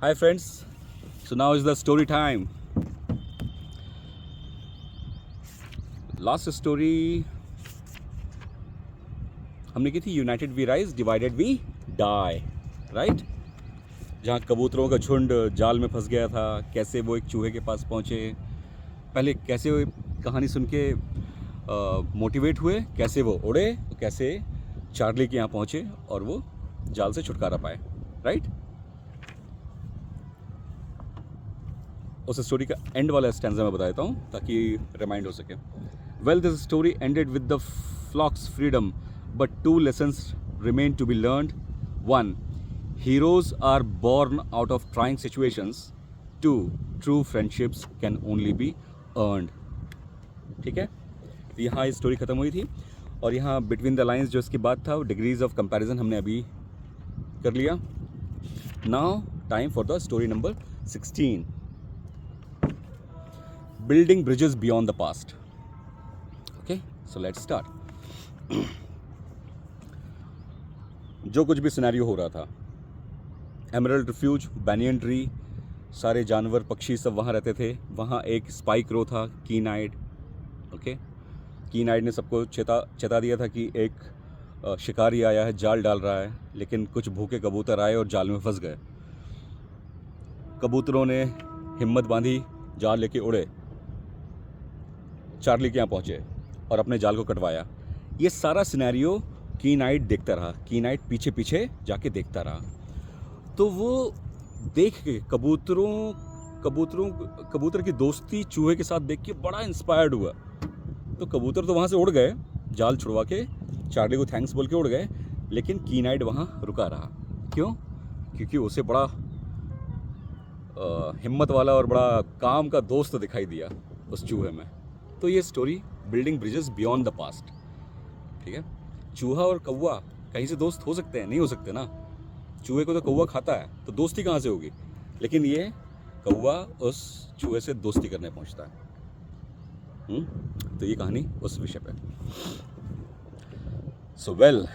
Hi friends, so now is the story time. Last story हमने की थी united we rise divided we die, right. जहाँ कबूतरों का झुंड जाल में फंस गया था, कैसे वो एक चूहे के पास पहुँचे, पहले कैसे वो कहानी सुन के मोटिवेट हुए, कैसे वो उड़े, तो कैसे चार्ली के यहाँ पहुँचे और वो जाल से छुटकारा पाए, राइट। उस स्टोरी का एंड वाला स्टैंजा मैं बता देता हूँ ताकि रिमाइंड हो सके। Well, this story ended with the flock's freedom, but two lessons remain to be learned. One, heroes are born out of trying situations. Two, true friendships can only be earned. ठीक है, तो यहाँ story ख़त्म हुई थी और यहाँ between the lines जो इसकी बात था, डिग्रीज ऑफ कंपैरिजन हमने अभी कर लिया। Now time for the story number 16, building bridges beyond the past. Okay, so let's start. जो कुछ भी सिनेरियो हो रहा था, एमरल्ड रिफ्यूज, बैनियन ट्री, सारे जानवर पक्षी सब वहाँ रहते थे। वहाँ एक स्पाइक रो था, कीन आइड। ओके, कीन आइड ने सबको चेता दिया था कि एक शिकारी आया है, जाल डाल रहा है, लेकिन कुछ भूखे कबूतर आए और जाल में फंस गए। कबूतरों ने हिम्मत बांधी, जाल लेके उड़े, चार्ली के यहाँ पहुँचे और अपने जाल को कटवाया। ये सारा सिनेरियो कीन आइड देखता रहा, कीन आइड पीछे पीछे जाके देखता रहा। तो वो देख के कबूतर की दोस्ती चूहे के साथ देख के बड़ा इंस्पायर्ड हुआ। तो कबूतर तो वहाँ से उड़ गए, जाल छुड़वा के चार्ली को थैंक्स बोल के उड़ गए, लेकिन कीन आइड वहाँ रुका रहा। क्यों? क्योंकि उसे बड़ा हिम्मत वाला और बड़ा काम का दोस्त दिखाई दिया उस चूहे में। तो ये story building bridges beyond the past. ठीक है, चूहा और कौवा कहीं से दोस्त हो सकते हैं? नहीं हो सकते ना। चूहे को तो कौवा खाता है, तो दोस्ती कहाँ से होगी? लेकिन ये कौवा उस चूहे से दोस्ती करने पहुंचता है। तो ये कहानी उस विषय पे। So well,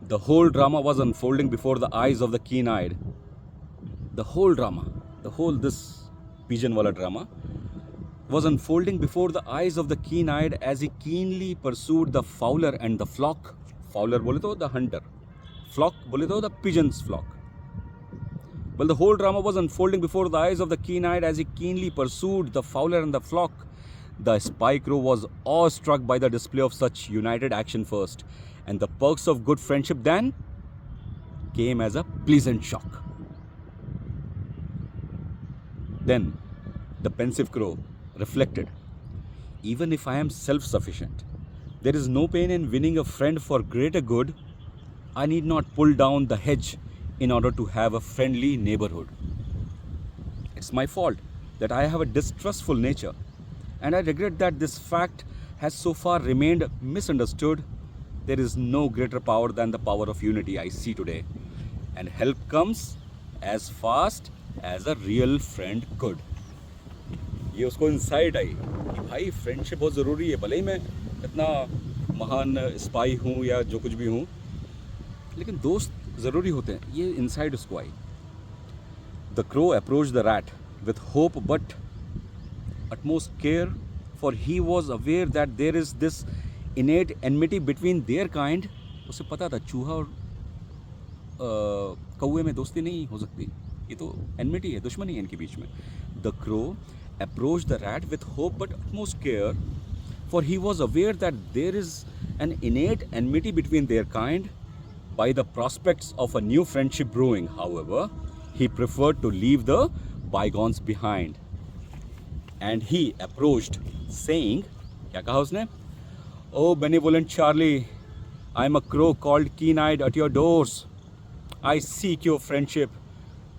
the whole drama was unfolding before the eyes of the keen eyed. The whole this pigeon वाला drama was unfolding before the eyes of the keen-eyed as he keenly pursued the fowler and the flock. Fowler बोले तो the hunter, flock बोले तो the pigeon's flock. Well, the whole drama was unfolding before the eyes of the keen-eyed as he keenly pursued the fowler and the flock. The spike crow was awestruck by the display of such united action first, and the perks of good friendship then came as a pleasant shock. Then the pensive crow reflected, even if I am self-sufficient, there is no pain in winning a friend for greater good. I need not pull down the hedge in order to have a friendly neighborhood. It's my fault that I have a distrustful nature, and I regret that this fact has so far remained misunderstood. There is no greater power than the power of unity I see today, and help comes as fast as a real friend could. ये उसको insight आई कि भाई friendship बहुत ज़रूरी है। भले ही मैं इतना महान स्पाई हूँ या जो कुछ भी हूँ, लेकिन दोस्त ज़रूरी होते हैं। ये इंसाइट उसको आई। The crow approach the rat with hope but utmost care, for he was aware that there is this innate enmity between their kind. उसे पता था चूहा और कौवे में दोस्ती नहीं हो सकती, ये तो एनमिटी है, दुश्मनी है इनके बीच में। The crow approached the rat with hope but utmost care, for he was aware that there is an innate enmity between their kind. By the prospects of a new friendship brewing, however, he preferred to leave the bygones behind. And he approached, saying, क्या कहा उसने? Oh benevolent Charlie, I am a crow called keen-eyed at your doors. I seek your friendship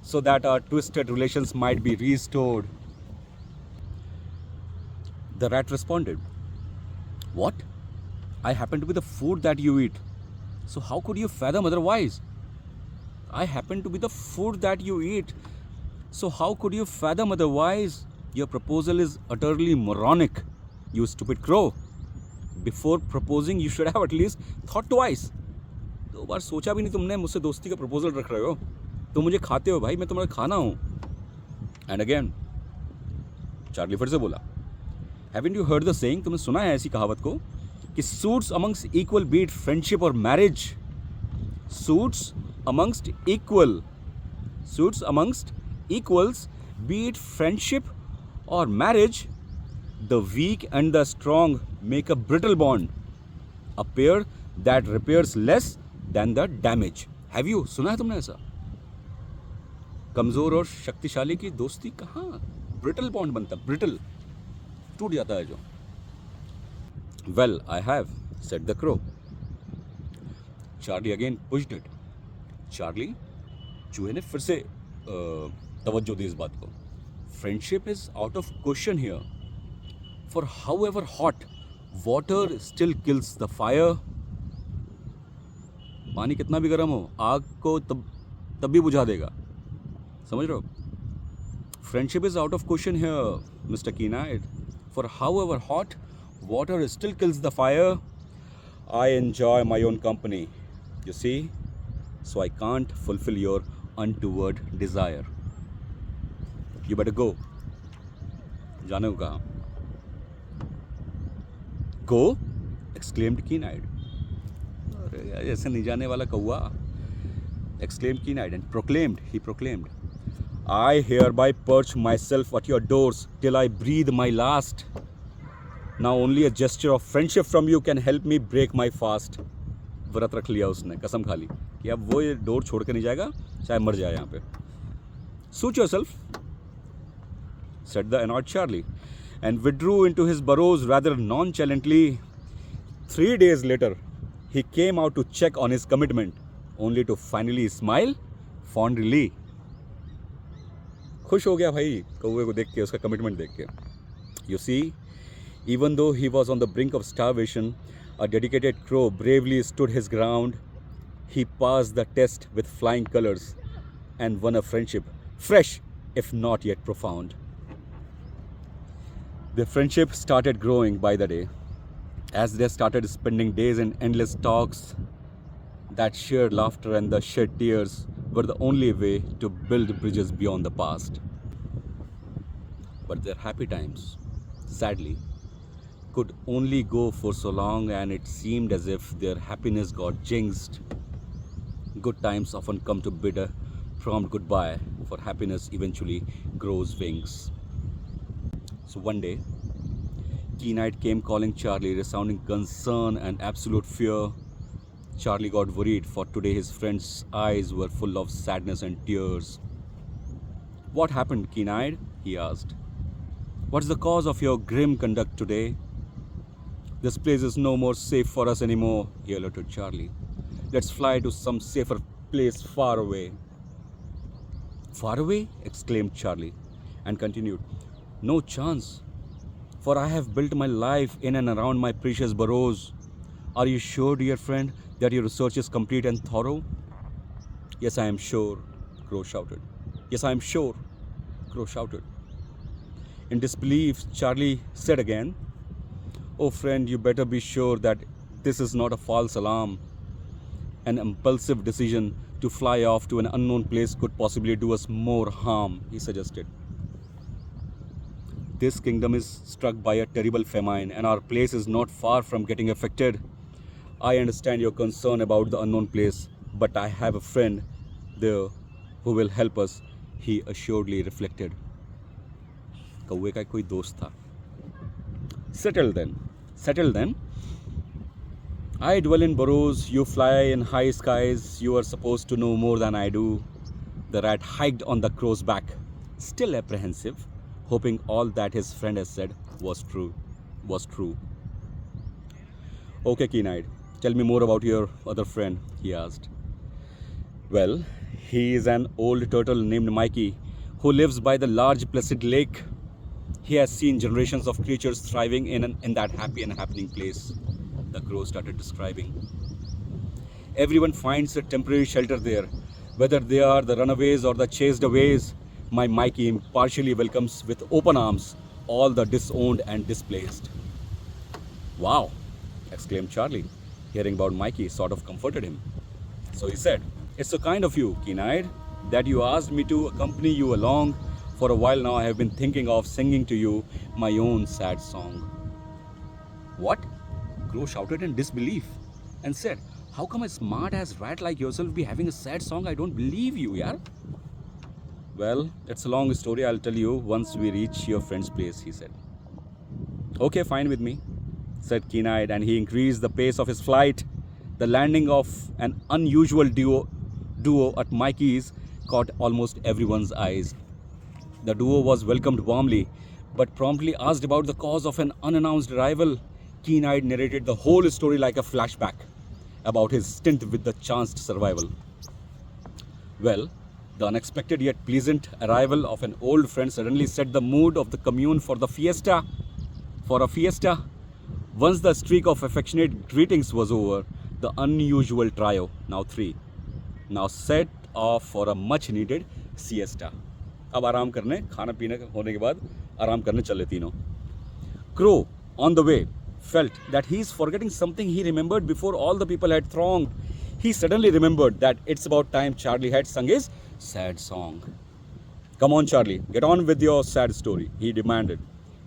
so that our twisted relations might be restored. The rat responded, What? I happen to be the food that you eat. So how could you fathom otherwise? I happen to be the food that you eat. So how could you fathom otherwise? Your proposal is utterly moronic, you stupid crow. Before proposing, you should have at least thought twice. 2 बार सोचा भी नहीं तुमने, मुझसे दोस्ती का proposal रख रहे हो। तुम मुझे खाते हो भाई, मैं तुम्हारा खाना हूँ. एंड अगेन चार्ली फिर से बोला, haven't you heard the saying, तुमने सुना है ऐसी कहावत को कि suits amongst equal beat friendship और marriage. Suits amongst equal, suits amongst equals, be it friendship or marriage, the weak and the strong make a brittle bond, a pair that repairs less than the damage. Have you सुना है तुमने ऐसा? कमजोर और शक्तिशाली की दोस्ती कहाँ ब्रिटल बॉन्ड बनता, ब्रिटल टूट जाता है जो. Well, I have, said the crow. Charlie again pushed it. Charlie, चूहे ने फिर से तवज्जो दी इस बात को. Friendship is out of question here, for however hot water still kills the fire. पानी कितना भी गर्म हो, आग को तब भी बुझा देगा. समझ रहे हो? Friendship is out of question here mister Kinaid, for however hot water still kills the fire. I enjoy my own company, you see, so I can't fulfil your untoward desire. You better go. जाने को कहा. Go? exclaimed Keen-eyed. अरे यार, ऐसे नहीं जाने वाला कौआ. exclaimed Keen-eyed and proclaimed, he proclaimed, I hereby perch myself at your doors till I breathe my last. Now only a gesture of friendship from you can help me break my fast. व्रत रख लिया उसने, कसम खा ली कि अब वो ये डोर छोड़ के नहीं जाएगा, चाहे मर जाए यहाँ पे. Suit yourself, said the annoyed Charlie, and withdrew into his burrows rather nonchalantly. 3 days later, he came out to check on his commitment, only to finally smile fondly. खुश हो गया भाई कौवे को देख के, उसका कमिटमेंट देख के. You see, even though he was on the brink of starvation, a dedicated crow bravely stood his ground. He passed the test with flying colors and won a friendship, fresh if not yet profound. Their friendship started growing by the day, as they started spending days in endless talks. That shared laughter and the shed tears were the only way to build bridges beyond the past. But their happy times, sadly, could only go for so long, and it seemed as if their happiness got jinxed. Good times often come to bid a prompt goodbye, for happiness eventually grows wings. So one day, Keen-eyed came calling Charlie, resounding concern and absolute fear. Charlie got worried, for today his friend's eyes were full of sadness and tears. What happened, Keen-eyed? He asked. What's the cause of your grim conduct today? This place is no more safe for us anymore, he alerted Charlie. Let's fly to some safer place far away. Far away? Exclaimed Charlie, and continued. No chance, for I have built my life in and around my precious burrows. Are you sure, dear friend, that your research is complete and thorough? Yes, I am sure, Crow shouted. Yes, I am sure, Crow shouted. In disbelief, Charlie said again, Oh friend, you better be sure that this is not a false alarm. An impulsive decision to fly off to an unknown place could possibly do us more harm, he suggested. This kingdom is struck by a terrible famine, and our place is not far from getting affected. I understand your concern about the unknown place, but I have a friend there who will help us, he assuredly reflected. कौवे का कोई दोस्त था. Settle then. I dwell in burrows, you fly in high skies, you are supposed to know more than I do. The rat hiked on the crow's back, still apprehensive, hoping all that his friend has said was true. Okay, Keen-eyed, tell me more about your other friend, he asked. Well, he is an old turtle named Mikey, who lives by the large placid lake. He has seen generations of creatures thriving in that happy and happening place, the crow started describing. Everyone finds a temporary shelter there, whether they are the runaways or the chased aways. My Mikey impartially welcomes with open arms all the disowned and displaced. Wow, exclaimed Charlie. Hearing about Mikey sort of comforted him. So he said, It's so kind of you, Keen-eyed. that you asked me to accompany you along. For a while now, I have been thinking of singing to you my own sad song. What? Crow shouted in disbelief and said, how come a smart ass rat like yourself be having a sad song? I don't believe you, yaar. Well, it's a long story. I'll tell you once we reach your friend's place, he said. Okay, fine with me, said Keen-eyed, and he increased the pace of his flight. The landing of an unusual duo at Mikey's caught almost everyone's eyes. The duo was welcomed warmly, but promptly asked about the cause of an unannounced arrival. Keen-eyed narrated the whole story like a flashback about his stint with the chanced survival. Well, the unexpected yet pleasant arrival of an old friend suddenly set the mood of the commune for a fiesta. Once the streak of affectionate greetings was over, the unusual trio, now three, now set off for a much-needed siesta. अब आराम करने, खाना पीने होने के बाद आराम करने चले तीनों. Crow, on the way, felt that he is forgetting something he remembered before all the people had thronged. He suddenly remembered that it's about time Charlie had sung his sad song. Come on, Charlie, get on with your sad story, he demanded,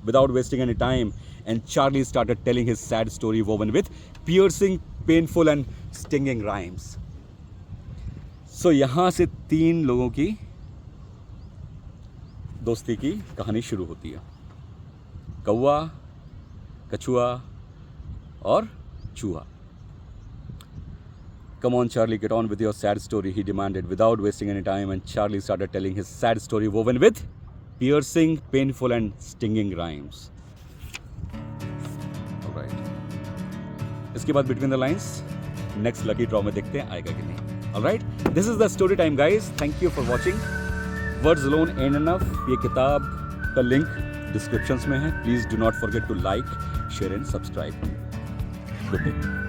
without wasting any time. And Charlie started telling his sad story woven with piercing, painful and stinging rhymes. So यहाँ से तीन लोगों की दोस्ती की कहानी शुरू होती है. कौवा, कछुआ और चूहा. Come on, Charlie, get on with your sad story, he demanded, without wasting any time. And Charlie started telling his sad story woven with piercing, painful and stinging rhymes. All right. इसके बाद between the lines, next lucky draw में देखते हैं आएगा कि नहीं. All right. This is the story time, guys. Thank you for watching. Words alone ain't enough. ये किताब का लिंक डिस्क्रिप्शंस में है. Please do not forget to like, share and subscribe. Good day.